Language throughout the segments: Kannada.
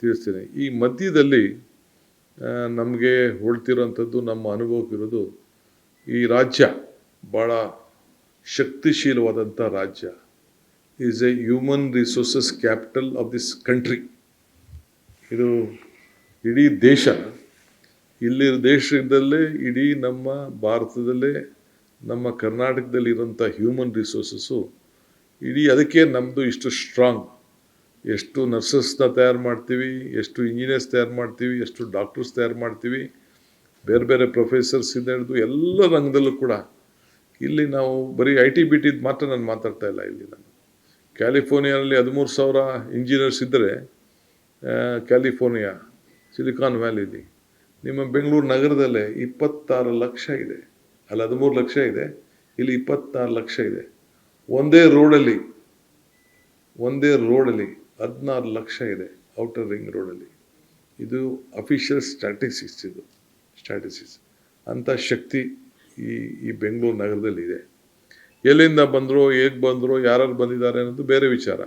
ತಿಳಿಸ್ತೀನಿ. ಈ ಮಧ್ಯದಲ್ಲಿ ನಮಗೆ ಹೊಳ್ತಿರೋಂಥದ್ದು, ನಮ್ಮ ಅನುಭವಕ್ಕಿರೋದು, ಈ ರಾಜ್ಯ ಭಾಳ ಶಕ್ತಿಶೀಲವಾದಂಥ ರಾಜ್ಯ. Is A human resources capital of this country. ಇದು ಇಡೀ ದೇಶ, ಇಲ್ಲಿ ದೇಶದಲ್ಲೇ, ಇಡೀ ನಮ್ಮ ಭಾರತದಲ್ಲೇ, ನಮ್ಮ ಕರ್ನಾಟಕದಲ್ಲಿ ಇರೋಂಥ ಹ್ಯೂಮನ್ ರಿಸೋರ್ಸಸ್ಸು ಇಡೀ, ಅದಕ್ಕೆ ನಮ್ಮದು ಇಷ್ಟು ಸ್ಟ್ರಾಂಗ್. ಎಷ್ಟು ನರ್ಸಸ್ನ ತಯಾರು ಮಾಡ್ತೀವಿ, ಎಷ್ಟು ಇಂಜಿನಿಯರ್ಸ್ ತಯಾರು ಮಾಡ್ತೀವಿ, ಎಷ್ಟು ಡಾಕ್ಟರ್ಸ್ ತಯಾರು ಮಾಡ್ತೀವಿ, ಬೇರೆ ಬೇರೆ ಪ್ರೊಫೆಸರ್ಸಿಂದ ಹಿಡಿದು ಎಲ್ಲ ರಂಗದಲ್ಲೂ ಕೂಡ. ಇಲ್ಲಿ ನಾವು ಬರೀ IT-BT ಮಾತ್ರ ನಾನು ಮಾತಾಡ್ತಾ ಇಲ್ಲ. ಇಲ್ಲಿ ನಾನು ಕ್ಯಾಲಿಫೋರ್ನಿಯಾದಲ್ಲಿ 13,000 ಇಂಜಿನಿಯರ್ಸ್ ಇದ್ದರೆ, ಕ್ಯಾಲಿಫೋರ್ನಿಯಾ ಸಿಲಿಕಾನ್ ವ್ಯಾಲಿಲಿ, ನಿಮ್ಮ ಬೆಂಗಳೂರು ನಗರದಲ್ಲೇ 26 ಲಕ್ಷ ಇದೆ. ಅಲ್ಲಿ 13 ಲಕ್ಷ ಇದೆ, ಇಲ್ಲಿ 26 ಲಕ್ಷ ಇದೆ. ಒಂದೇ ರೋಡಲ್ಲಿ 16 ಲಕ್ಷ ಇದೆ, ಔಟರ್ ರಿಂಗ್ ರೋಡಲ್ಲಿ. ಇದು ಅಫಿಷಿಯಲ್ ಸ್ಟ್ಯಾಟಿಸ್ಟಿಕ್ಸ್. ಇದು ಸ್ಟ್ಯಾಟಿಸ್ಟಿಕ್ಸ್. ಅಂಥ ಶಕ್ತಿ ಈ ಬೆಂಗಳೂರು ನಗರದಲ್ಲಿ ಇದೆ. ಎಲ್ಲಿಂದ ಬಂದರೋ, ಹೇಗೆ ಬಂದರೋ, ಯಾರು ಬಂದಿದ್ದಾರೆ ಅನ್ನೋದು ಬೇರೆ ವಿಚಾರ.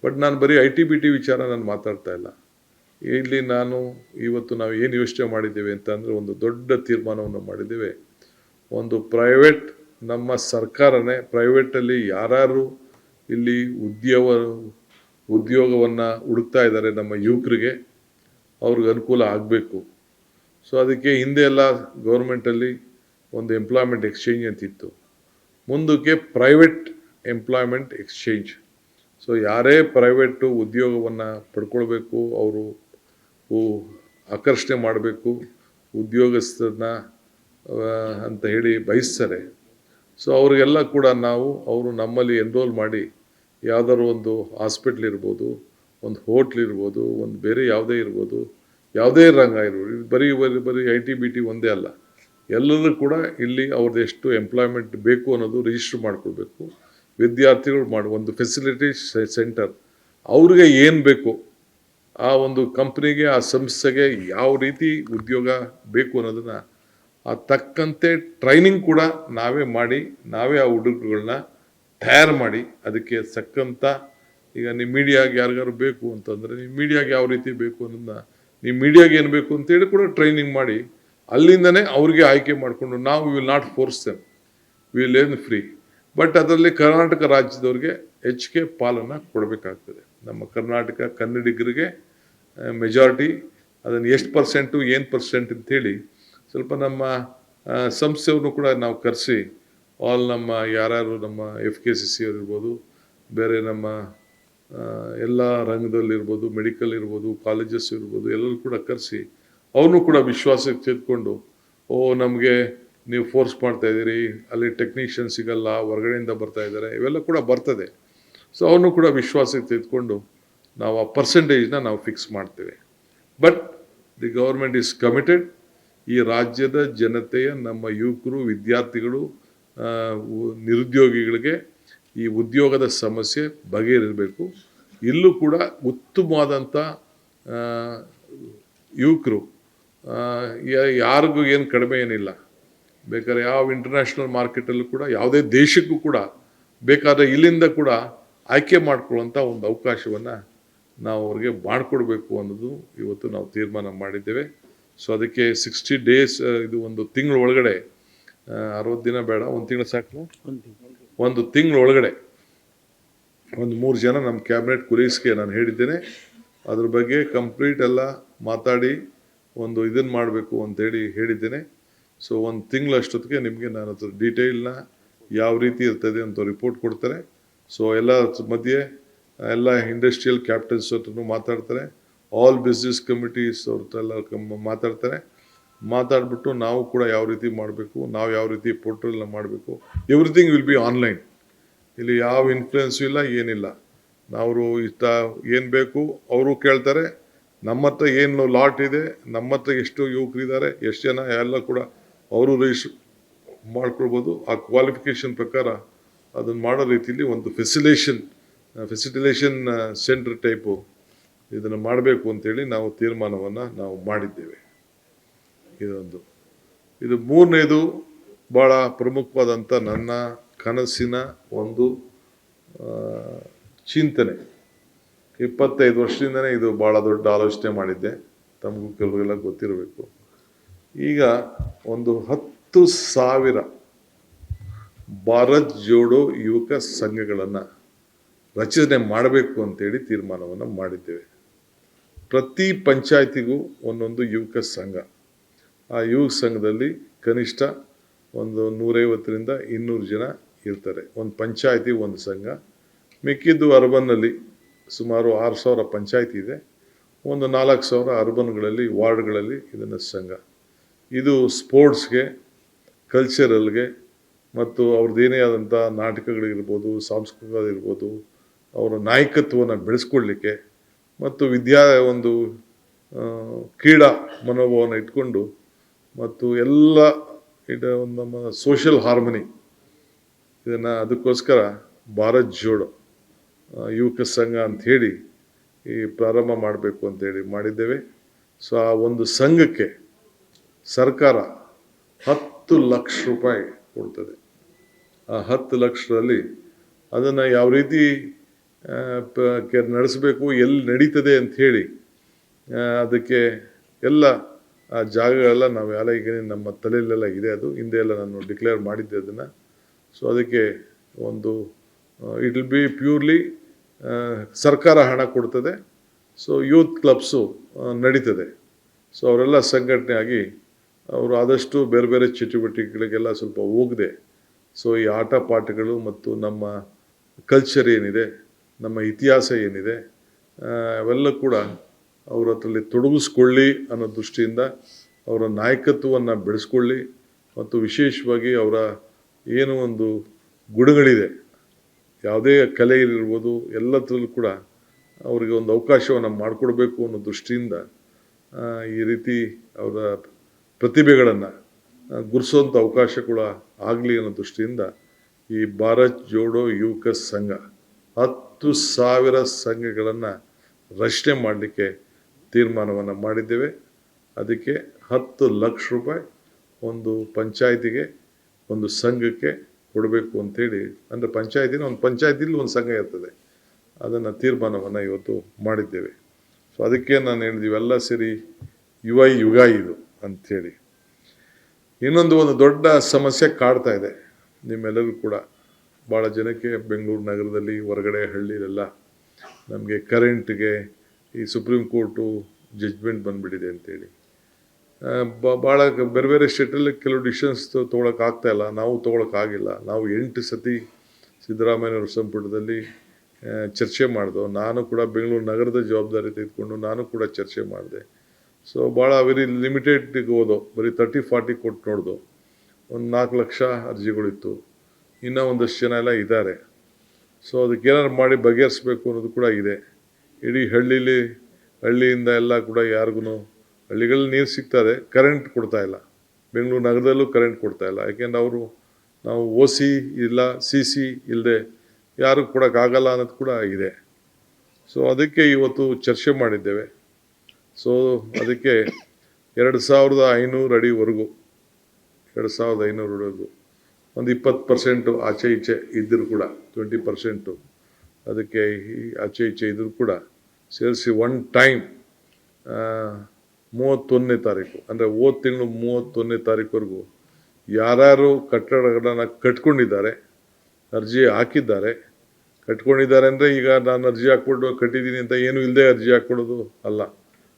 ಬಟ್ ನಾನು ಬರೀ IT-BT ವಿಚಾರ ನಾನು ಮಾತಾಡ್ತಾ ಇಲ್ಲ. ಇಲ್ಲಿ ಇವತ್ತು ನಾವು ಏನು ಯೋಚನೆ ಮಾಡಿದ್ದೇವೆ ಅಂತ ಅಂದರೆ, ಒಂದು ದೊಡ್ಡ ತೀರ್ಮಾನವನ್ನು ಮಾಡಿದ್ದೇವೆ. ಒಂದು ಪ್ರೈವೇಟ್, ನಮ್ಮ ಸರ್ಕಾರನೇ ಪ್ರೈವೇಟಲ್ಲಿ ಯಾರು ಇಲ್ಲಿ ಉದ್ಯೋಗವನ್ನು ಹುಡುಕ್ತಾ ಇದ್ದಾರೆ ನಮ್ಮ ಯುವಕರಿಗೆ, ಅವ್ರಿಗೆ ಅನುಕೂಲ ಆಗಬೇಕು. ಸೊ ಅದಕ್ಕೆ ಹಿಂದೆ ಎಲ್ಲ ಗೌರ್ಮೆಂಟಲ್ಲಿ ಒಂದು ಎಂಪ್ಲಾಯ್ಮೆಂಟ್ ಎಕ್ಸ್ಚೇಂಜ್ ಅಂತಿತ್ತು. ಮುಂದಕ್ಕೆ ಪ್ರೈವೇಟ್ ಎಂಪ್ಲಾಯ್ಮೆಂಟ್ ಎಕ್ಸ್ಚೇಂಜ್. ಸೊ ಯಾರೇ ಪ್ರೈವೇಟು ಉದ್ಯೋಗವನ್ನು ಪಡ್ಕೊಳ್ಬೇಕು, ಅವರು ಆಕರ್ಷಣೆ ಮಾಡಬೇಕು ಉದ್ಯೋಗಸ್ಥರನ್ನ ಅಂತ ಹೇಳಿ ಬಯಸ್ತಾರೆ. ಸೊ ಅವ್ರಿಗೆಲ್ಲ ಕೂಡ ಅವರು ನಮ್ಮಲ್ಲಿ ಎನ್ರೋಲ್ ಮಾಡಿ, ಯಾವುದಾದ್ರು ಒಂದು ಹಾಸ್ಪಿಟ್ಲ್ ಇರ್ಬೋದು, ಒಂದು ಹೋಟ್ಲ್ ಇರ್ಬೋದು, ಒಂದು ಬೇರೆ ಯಾವುದೇ ಇರ್ಬೋದು, ಯಾವುದೇ ರಂಗ ಇರ್ಬೋದು, ಬರೀ IT-BT ಒಂದೇ ಅಲ್ಲ, ಎಲ್ಲರೂ ಕೂಡ ಇಲ್ಲಿ ಅವ್ರದ್ದು ಎಷ್ಟು ಎಂಪ್ಲಾಯ್ಮೆಂಟ್ ಬೇಕು ಅನ್ನೋದು ರಿಜಿಸ್ಟರ್ ಮಾಡ್ಕೊಳ್ಬೇಕು. ವಿದ್ಯಾರ್ಥಿಗಳು ಒಂದು ಫೆಸಿಲಿಟಿ ಸೆಂಟರ್, ಅವ್ರಿಗೆ ಏನು ಬೇಕು, ಆ ಒಂದು ಕಂಪ್ನಿಗೆ, ಆ ಸಂಸ್ಥೆಗೆ ಯಾವ ರೀತಿ ಉದ್ಯೋಗ ಬೇಕು ಅನ್ನೋದನ್ನು ತಕ್ಕಂತೆ ಟ್ರೈನಿಂಗ್ ಕೂಡ ನಾವೇ ಮಾಡಿ, ನಾವೇ ಆ ಹುಡುಗರುಗಳನ್ನ ತಯಾರು ಮಾಡಿ, ಅದಕ್ಕೆ ತಕ್ಕಂಥ, ಈಗ ನಿಮ್ಮ ಮೀಡಿಯಾಗೆ ಯಾರಿಗಾರು ಬೇಕು ಅಂತಂದರೆ, ನಿಮ್ಮ ಮೀಡಿಯಾಗೆ ಯಾವ ರೀತಿ ಬೇಕು ಅನ್ನೋದನ್ನ, ನಿಮ್ಮ ಮೀಡಿಯಾಗೆ ಏನು ಬೇಕು ಅಂತೇಳಿ ಕೂಡ ಟ್ರೈನಿಂಗ್ ಮಾಡಿ, ಅಲ್ಲಿಂದನೇ ಅವ್ರಿಗೆ ಆಯ್ಕೆ ಮಾಡಿಕೊಂಡು, ನಾವು will not force them, will learn free. But ಅದರಲ್ಲಿ ಕರ್ನಾಟಕ ರಾಜ್ಯದವ್ರಿಗೆ ಹೆಚ್ಚಿಗೆ ಪಾಲನ್ನು ಕೊಡಬೇಕಾಗ್ತದೆ. ನಮ್ಮ ಕರ್ನಾಟಕ ಕನ್ನಡಿಗರಿಗೆ ಮೆಜಾರಿಟಿ, ಅದನ್ನು ಎಷ್ಟು ಪರ್ಸೆಂಟು, ಏನು ಪರ್ಸೆಂಟ್ ಅಂತೇಳಿ ಸ್ವಲ್ಪ ನಮ್ಮ ಸಂಸ್ಥೆಯವ್ರನ್ನೂ ಕೂಡ ನಾವು ಕರೆಸಿ, ನಮ್ಮ ಯಾರ್ಯಾರು ನಮ್ಮ FKCC ಅವ್ರು ಇರ್ಬೋದು, ಬೇರೆ ನಮ್ಮ ಎಲ್ಲ ರಂಗದಲ್ಲಿರ್ಬೋದು, ಮೆಡಿಕಲ್ ಇರ್ಬೋದು, ಕಾಲೇಜಸ್ ಇರ್ಬೋದು, ಎಲ್ಲರೂ ಕೂಡ ಕರೆಸಿ ಅವ್ರನ್ನೂ ಕೂಡ ವಿಶ್ವಾಸಕ್ಕೆ ತೆಗೆದುಕೊಂಡು, ನಮಗೆ ನೀವು ಫೋರ್ಸ್ ಮಾಡ್ತಾಯಿದ್ದೀರಿ, ಅಲ್ಲಿ ಟೆಕ್ನಿಷಿಯನ್ ಸಿಗಲ್ಲ, ಹೊರಗಡೆಯಿಂದ ಬರ್ತಾ ಇದ್ದಾರೆ, ಇವೆಲ್ಲ ಕೂಡ ಬರ್ತದೆ. ಸೊ ಅವನು ಕೂಡ ವಿಶ್ವಾಸಕ್ಕೆ ತೆಗೆದುಕೊಂಡು ನಾವು ಆ ಪರ್ಸೆಂಟೇಜ್ನ ನಾವು ಫಿಕ್ಸ್ ಮಾಡ್ತೇವೆ. But the government is committed. ಈ ರಾಜ್ಯದ ಜನತೆಯ, ನಮ್ಮ ಯುವಕರು, ವಿದ್ಯಾರ್ಥಿಗಳು, ನಿರುದ್ಯೋಗಿಗಳಿಗೆ ಈ ಉದ್ಯೋಗದ ಸಮಸ್ಯೆ ಬಗೆಹರಿಸಬೇಕು. ಇಲ್ಲೂ ಕೂಡ ಉತ್ತಮವಾದಂಥ ಯುವಕರು, ಯಾರಿಗೂ ಏನು ಕಡಿಮೆ ಏನಿಲ್ಲ. ಬೇಕಾದ್ರೆ ಯಾವ ಇಂಟರ್ನ್ಯಾಷನಲ್ ಮಾರ್ಕೆಟಲ್ಲೂ ಕೂಡ, ಯಾವುದೇ ದೇಶಕ್ಕೂ ಕೂಡ ಬೇಕಾದರೆ ಇಲ್ಲಿಂದ ಕೂಡ ಆಯ್ಕೆ ಮಾಡ್ಕೊಳ್ಳೋಂಥ ಒಂದು ಅವಕಾಶವನ್ನು ನಾವು ಅವ್ರಿಗೆ ಮಾಡಿಕೊಡ್ಬೇಕು ಅನ್ನೋದು ಇವತ್ತು ನಾವು ತೀರ್ಮಾನ ಮಾಡಿದ್ದೇವೆ. ಸೊ ಅದಕ್ಕೆ 60 ಡೇಸ್, ಇದು ಒಂದು ತಿಂಗಳ ಒಳಗಡೆ, 60 ದಿನ ಬೇಡ, ಒಂದು ತಿಂಗಳು ಸಾಕು, ಒಂದು ತಿಂಗಳ ಒಳಗಡೆ ಒಂದು 3 ಜನ ನಮ್ಮ ಕ್ಯಾಬಿನೆಟ್ ಕೊಲೀಗ್ಸ್ಗೆ ನಾನು ಹೇಳಿದ್ದೇನೆ. ಅದ್ರ ಬಗ್ಗೆ ಕಂಪ್ಲೀಟ್ ಎಲ್ಲ ಮಾತಾಡಿ ಒಂದು ಇದನ್ನು ಮಾಡಬೇಕು ಅಂತೇಳಿ ಹೇಳಿದ್ದೇನೆ. ಸೊ ಒಂದು ತಿಂಗಳಷ್ಟೊತ್ತಿಗೆ ನಿಮಗೆ ನಾನು ಅದ್ರ ಡೀಟೇಲ್ನ ಯಾವ ರೀತಿ ಇರ್ತದೆ ಅಂತ ರಿಪೋರ್ಟ್ ಕೊಡ್ತಾರೆ. ಸೊ ಎಲ್ಲ ಮಧ್ಯೆ ಎಲ್ಲ ಇಂಡಸ್ಟ್ರಿಯಲ್ ಕ್ಯಾಪಿಟಲ್ಸ್ ಹತ್ರನೂ ಮಾತಾಡ್ತಾರೆ, ಆಲ್ ಬಿಸ್ನೆಸ್ ಕಮಿಟೀಸ್ ಅವ್ರ ಮಾತಾಡ್ತಾರೆ. ಮಾತಾಡ್ಬಿಟ್ಟು ನಾವು ಕೂಡ ಯಾವ ರೀತಿ ಮಾಡಬೇಕು, ನಾವು ಯಾವ ರೀತಿ ಪೋರ್ಟಲ್ನ ಮಾಡಬೇಕು, ಎವ್ರಿಥಿಂಗ್ ವಿಲ್ ಬಿ ಆನ್ಲೈನ್. ಇಲ್ಲಿ ಯಾವ ಇನ್ಫ್ಲುಯೆನ್ಸು ಇಲ್ಲ, ಏನಿಲ್ಲ. ನಾವು ಏನು ಬೇಕು ಅವರು ಕೇಳ್ತಾರೆ, ನಮ್ಮ ಹತ್ರ ಏನು ಲಾಟ್ ಇದೆ, ನಮ್ಮ ಹತ್ರ ಎಷ್ಟು ಯುವಕರಿದ್ದಾರೆ, ಎಷ್ಟು ಜನ, ಎಲ್ಲ ಕೂಡ ಅವರು ರಿಜಿಸ್ಟರ್ ಮಾಡ್ಕೊಳ್ಬೋದು. ಆ ಕ್ವಾಲಿಫಿಕೇಷನ್ ಪ್ರಕಾರ ಅದನ್ನು ಮಾಡೋ ರೀತಿಯಲ್ಲಿ ಒಂದು ಫೆಸಿಲಿಟೇಷನ್ ಸೆಂಟರ್ ಟೈಪು ಇದನ್ನು ಮಾಡಬೇಕು ಅಂತೇಳಿ ನಾವು ತೀರ್ಮಾನವನ್ನು ನಾವು ಮಾಡಿದ್ದೇವೆ. ಇದು ಮೂರನೇದು ಭಾಳ ಪ್ರಮುಖವಾದಂಥ ನನ್ನ ಕನಸಿನ ಒಂದು ಚಿಂತನೆ. 25 ವರ್ಷದಿಂದನೇ ಇದು ಭಾಳ ದೊಡ್ಡ ಆಲೋಚನೆ ಮಾಡಿದ್ದೆ. ತಮಗೂ ಕೆಲವರಿಗೆಲ್ಲ ಗೊತ್ತಿರಬೇಕು. ಈಗ ಒಂದು 10,000 ಭಾರತ್ ಜೋಡೋ ಯುವಕ ಸಂಘಗಳನ್ನು ರಚನೆ ಮಾಡಬೇಕು ಅಂತೇಳಿ ತೀರ್ಮಾನವನ್ನು ಮಾಡಿದ್ದೇವೆ. ಪ್ರತಿ ಪಂಚಾಯತಿಗೂ ಒಂದೊಂದು ಯುವಕ ಸಂಘ. ಆ ಯುವಕ ಸಂಘದಲ್ಲಿ ಕನಿಷ್ಠ ಒಂದು 150ರಿಂದ 200 ಜನ ಇರ್ತಾರೆ. ಒಂದು ಪಂಚಾಯತಿ ಒಂದು ಸಂಘ. ಮಿಕ್ಕಿದ್ದು ಅರ್ಬನ್ನಲ್ಲಿ ಸುಮಾರು 6,000 ಪಂಚಾಯತಿ ಇದೆ. ಒಂದು 4,000 ಅರ್ಬನ್ಗಳಲ್ಲಿ ವಾರ್ಡ್ಗಳಲ್ಲಿ ಇದನ್ನು ಸಂಘ. ಇದು ಸ್ಪೋರ್ಟ್ಸ್ಗೆ, ಕಲ್ಚರಲ್ಗೆ ಮತ್ತು ಅವ್ರದ್ದೇನೇ ಆದಂಥ ನಾಟಕಗಳಿರ್ಬೋದು, ಸಾಂಸ್ಕೃತಿಕವಾಗಿರ್ಬೋದು, ಅವರ ನಾಯಕತ್ವವನ್ನು ಬೆಳೆಸ್ಕೊಳ್ಳಿಕ್ಕೆ ಮತ್ತು ಒಂದು ಕ್ರೀಡಾ ಮನೋಭಾವನ ಇಟ್ಕೊಂಡು ಮತ್ತು ಎಲ್ಲ ಒಂದು ನಮ್ಮ ಸೋಷಿಯಲ್ ಹಾರ್ಮನಿ ಇದನ್ನು ಅದಕ್ಕೋಸ್ಕರ ಭಾರತ್ ಜೋಡೋ ಯುವಕ ಸಂಘ ಅಂಥೇಳಿ ಈ ಪ್ರಾರಂಭ ಮಾಡಬೇಕು ಅಂತೇಳಿ ಮಾಡಿದ್ದೇವೆ. ಸೊ ಆ ಒಂದು ಸಂಘಕ್ಕೆ ಸರ್ಕಾರ 10 ಲಕ್ಷ ರೂಪಾಯಿ ಕೊಡ್ತದೆ. ಆ 10 ಲಕ್ಷದಲ್ಲಿ ಅದನ್ನು ಯಾವ ರೀತಿ ನಡೆಸಬೇಕು, ಎಲ್ಲಿ ನಡೀತದೆ ಅಂಥೇಳಿ ಅದಕ್ಕೆ ಎಲ್ಲ ಆ ಜಾಗಗಳೆಲ್ಲ ನಾವು ಈಗ ನಮ್ಮ ತಲೆಯಲ್ಲೆಲ್ಲ ಇದೆ. ಅದು ಹಿಂದೆ ಎಲ್ಲ ನಾನು ಡಿಕ್ಲೇರ್ ಮಾಡಿದ್ದೆ ಅದನ್ನು. ಸೊ ಅದಕ್ಕೆ ಒಂದು ಇಟ್ ವಿಲ್ ಬಿ ಪ್ಯೂರ್ಲಿ ಸರ್ಕಾರ ಹಣ ಕೊಡ್ತದೆ. ಸೊ ಯೂತ್ ಕ್ಲಬ್ಸು ನಡೀತದೆ. ಸೊ ಅವರೆಲ್ಲ ಸಂಘಟನೆ ಆಗಿ ಅವರು ಆದಷ್ಟು ಬೇರೆ ಬೇರೆ ಚಟುವಟಿಕೆಗಳಿಗೆಲ್ಲ ಸ್ವಲ್ಪ ಹೋಗದೆ, ಸೊ ಈ ಆಟ ಪಾಠಗಳು ಮತ್ತು ನಮ್ಮ ಕಲ್ಚರ್ ಏನಿದೆ, ನಮ್ಮ ಇತಿಹಾಸ ಏನಿದೆ, ಅವೆಲ್ಲ ಕೂಡ ಅವ್ರ ಹತ್ರಲ್ಲಿ ತೊಡಗಿಸ್ಕೊಳ್ಳಿ ಅನ್ನೋ ದೃಷ್ಟಿಯಿಂದ ಅವರ ನಾಯಕತ್ವವನ್ನು ಬೆಳೆಸ್ಕೊಳ್ಳಿ ಮತ್ತು ವಿಶೇಷವಾಗಿ ಅವರ ಏನು ಒಂದು ಗುಣಗಳಿದೆ, ಯಾವುದೇ ಕಲೆಯಲ್ಲಿರ್ಬೋದು, ಎಲ್ಲದರಲ್ಲೂ ಕೂಡ ಅವರಿಗೆ ಒಂದು ಅವಕಾಶವನ್ನು ಮಾಡಿಕೊಡ್ಬೇಕು ಅನ್ನೋ ದೃಷ್ಟಿಯಿಂದ ಈ ರೀತಿ ಅವರ ಪ್ರತಿಭೆಗಳನ್ನು ಗುರುಸುವಂಥ ಅವಕಾಶ ಕೂಡ ಆಗಲಿ ಅನ್ನೋ ದೃಷ್ಟಿಯಿಂದ ಈ ಭಾರತ್ ಜೋಡೋ ಯುವಕ ಸಂಘ 10,000 ಸಂಘಗಳನ್ನು ರಚನೆ ಮಾಡಲಿಕ್ಕೆ ತೀರ್ಮಾನವನ್ನು ಮಾಡಿದ್ದೇವೆ. ಅದಕ್ಕೆ 10 ಲಕ್ಷ ರೂಪಾಯಿ ಒಂದು ಪಂಚಾಯತಿಗೆ, ಒಂದು ಸಂಘಕ್ಕೆ ಕೊಡಬೇಕು ಅಂಥೇಳಿ. ಅಂದರೆ ಒಂದು ಪಂಚಾಯತಿಲಿ ಒಂದು ಸಂಘ ಇರ್ತದೆ. ಅದನ್ನು ತೀರ್ಮಾನವನ್ನು ಇವತ್ತು ಮಾಡಿದ್ದೇವೆ. ಸೊ ಅದಕ್ಕೆ ನಾನು ಹೇಳಿದ್ದೀವಿ ಎಲ್ಲ ಸೇರಿ ಯುಗ ಇದು ಅಂಥೇಳಿ. ಒಂದು ದೊಡ್ಡ ಸಮಸ್ಯೆ ಕಾಡ್ತಾ ಇದೆ ನಿಮ್ಮೆಲ್ಲರೂ ಕೂಡ. ಭಾಳ ಜನಕ್ಕೆ ಬೆಂಗಳೂರು ನಗರದಲ್ಲಿ, ಹೊರಗಡೆ ಹಳ್ಳಿಲೆಲ್ಲ ನಮಗೆ ಕರೆಂಟ್ಗೆ ಈ ಸುಪ್ರೀಂ ಕೋರ್ಟು ಜಡ್ಜ್ಮೆಂಟ್ ಬಂದುಬಿಟ್ಟಿದೆ ಅಂತೇಳಿ ಭಾಳ ಬೇರೆ ಬೇರೆ ಸ್ಟೇಟಲ್ಲಿ ಕೆಲವು ಡಿಸಿಷನ್ಸ್ ತೊಗೊಳಕ್ಕಾಗ್ತಾಯಿಲ್ಲ. ನಾವು ತೊಗೊಳಕ್ಕಾಗಿಲ್ಲ. ನಾವು 8 ಸತಿ ಸಿದ್ದರಾಮಯ್ಯವ್ರ ಸಂಪುಟದಲ್ಲಿ ಚರ್ಚೆ ಮಾಡಿದೋ. ನಾನು ಕೂಡ ಬೆಂಗಳೂರು ನಗರದ ಜವಾಬ್ದಾರಿ ತೆಗೆದುಕೊಂಡು ನಾನು ಕೂಡ ಚರ್ಚೆ ಮಾಡಿದೆ. ಸೊ ಭಾಳ ವೆರಿ ಲಿಮಿಟೆಡ್ಗೆ ಹೋದೋ, ಬರೀ 30-40 ಕೊಟ್ಟು ನೋಡ್ದೋ. ಒಂದು 4 ಲಕ್ಷ ಅರ್ಜಿಗಳಿತ್ತು. ಇನ್ನೂ ಒಂದಷ್ಟು ಜನ ಎಲ್ಲ ಇದ್ದಾರೆ. ಸೊ ಅದಕ್ಕೆ ಏನಾದ್ರು ಮಾಡಿ ಬಗೆಹರಿಸ್ಬೇಕು ಅನ್ನೋದು ಕೂಡ ಇದೆ. ಇಡೀ ಹಳ್ಳಿಯಿಂದ ಎಲ್ಲ ಕೂಡ ಯಾರಿಗೂ ಹಳ್ಳಿಗಳಲ್ಲಿ ನೀರು ಸಿಗ್ತದೆ, ಕರೆಂಟ್ ಕೊಡ್ತಾಯಿಲ್ಲ. ಬೆಂಗಳೂರು ನಗರದಲ್ಲೂ ಕರೆಂಟ್ ಕೊಡ್ತಾಯಿಲ್ಲ. ಯಾಕೆಂದ್ರೆ ನಾವು OC ಇಲ್ಲ, CC ಇಲ್ಲದೆ ಯಾರು ಕೊಡೋಕ್ಕಾಗಲ್ಲ ಅನ್ನೋದು ಕೂಡ ಇದೆ. ಸೊ ಅದಕ್ಕೆ ಇವತ್ತು ಚರ್ಚೆ ಮಾಡಿದ್ದೇವೆ. ಸೊ ಅದಕ್ಕೆ 2,500 ಅಡಿವರೆಗೂ 2,500 ಅಡಿವರೆಗೂ ಒಂದು 20% ಆಚೆ ಈಚೆ ಇದ್ದರೂ ಕೂಡ 20% ಅದಕ್ಕೆ ಆಚೆ ಈಚೆ ಇದ್ದರೂ ಕೂಡ ಸೇರಿಸಿ ಒನ್ ಟೈಮ್ 31ನೇ ತಾರೀಕು, ಅಂದರೆ ಹೋದ ತಿಂಗಳು 31ನೇ ತಾರೀಕುವರೆಗೂ ಯಾರ್ಯಾರು ಕಟ್ಟಡಗಳನ್ನು ಕಟ್ಕೊಂಡಿದ್ದಾರೆ, ಅರ್ಜಿ ಹಾಕಿದ್ದಾರೆ, ಕಟ್ಕೊಂಡಿದ್ದಾರೆ ಅಂದರೆ ಈಗ ನಾನು ಅರ್ಜಿ ಹಾಕ್ಬಿಟ್ಟು ಕಟ್ಟಿದ್ದೀನಿ ಅಂತ ಏನೂ ಇಲ್ಲದೆ ಅರ್ಜಿ ಹಾಕ್ಕೊಡೋದು ಅಲ್ಲ.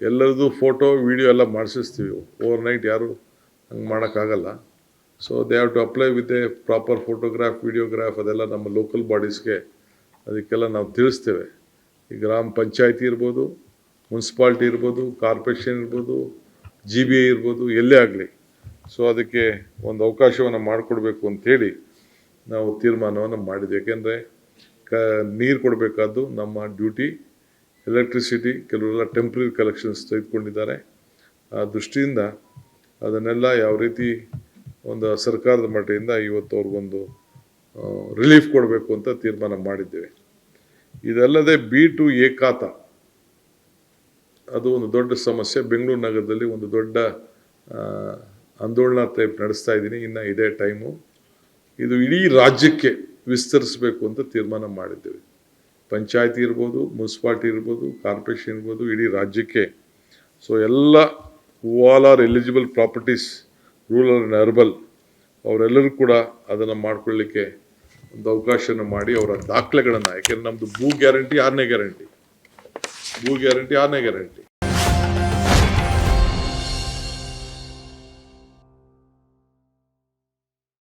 ಎಲ್ಲರದ್ದು ಫೋಟೋ ವಿಡಿಯೋ ಎಲ್ಲ ಮಾಡಿಸಿಸ್ತೀವಿ. ಓವರ್ ನೈಟ್ ಯಾರು ಹಂಗೆ ಮಾಡೋಕ್ಕಾಗಲ್ಲ. So they have to apply with a proper photograph, videograph. ಅದೆಲ್ಲ ನಮ್ಮ ಲೋಕಲ್ ಬಾಡೀಸ್ಗೆ ಅದಕ್ಕೆಲ್ಲ ನಾವು ತಿಳಿಸ್ತೇವೆ. ಈ ಗ್ರಾಮ ಪಂಚಾಯತಿ ಇರ್ಬೋದು, ಮುನ್ಸಿಪಾಲ್ಟಿ ಇರ್ಬೋದು, ಕಾರ್ಪೊರೇಷನ್ ಇರ್ಬೋದು, GBA ಇರ್ಬೋದು, ಎಲ್ಲೇ ಆಗಲಿ. ಸೊ ಅದಕ್ಕೆ ಒಂದು ಅವಕಾಶವನ್ನು ಮಾಡಿಕೊಡ್ಬೇಕು ಅಂಥೇಳಿ ನಾವು ತೀರ್ಮಾನವನ್ನು ಮಾಡಿದ್ವಿ. ಯಾಕೆಂದರೆ ನೀರು ಕೊಡಬೇಕಾದ್ದು ನಮ್ಮ ಡ್ಯೂಟಿ. ಎಲೆಕ್ಟ್ರಿಸಿಟಿ ಕೆಲವರೆಲ್ಲ ಟೆಂಪ್ರರಿ ಕಲೆಕ್ಷನ್ಸ್ ತೆಗೆದುಕೊಂಡಿದ್ದಾರೆ. ಆ ದೃಷ್ಟಿಯಿಂದ ಅದನ್ನೆಲ್ಲ ಯಾವ ರೀತಿ ಒಂದು ಸರ್ಕಾರದ ಮಟ್ಟದಿಂದ ಇವತ್ತು ಅವ್ರಿಗೊಂದು ರಿಲೀಫ್ ಕೊಡಬೇಕು ಅಂತ ತೀರ್ಮಾನ ಮಾಡಿದ್ದೇವೆ. ಇದಲ್ಲದೆ B2A ಖಾತಾ, ಅದು ಒಂದು ದೊಡ್ಡ ಸಮಸ್ಯೆ. ಬೆಂಗಳೂರು ನಗರದಲ್ಲಿ ಒಂದು ದೊಡ್ಡ ಆಂದೋಲನ ಟೈಪ್ ನಡೆಸ್ತಾ ಇದ್ದೀನಿ. ಇನ್ನು ಇದೇ ಟೈಮು. ಇದು ಇಡೀ ರಾಜ್ಯಕ್ಕೆ ವಿಸ್ತರಿಸಬೇಕು ಅಂತ ತೀರ್ಮಾನ ಮಾಡಿದ್ದೇವೆ. ಪಂಚಾಯತಿ ಇರ್ಬೋದು, ಮುನ್ಸಿಪಾಲ್ಟಿ ಇರ್ಬೋದು, ಕಾರ್ಪೊರೇಷನ್ ಇರ್ಬೋದು, ಇಡೀ ರಾಜ್ಯಕ್ಕೆ. ಸೊ ಎಲ್ಲ all are eligible properties rural and herbal ಅವರೆಲ್ಲರೂ ಕೂಡ ಅದನ್ನು ಮಾಡ್ಕೊಳ್ಳಿಕ್ಕೆ ಒಂದು ಅವಕಾಶನ ಮಾಡಿ ಅವರ ದಾಖಲೆಗಳನ್ನು, ಯಾಕೆಂದರೆ ನಮ್ಮದು ಭೂ ಗ್ಯಾರಂಟಿ 6ನೇ ಗ್ಯಾರಂಟಿ.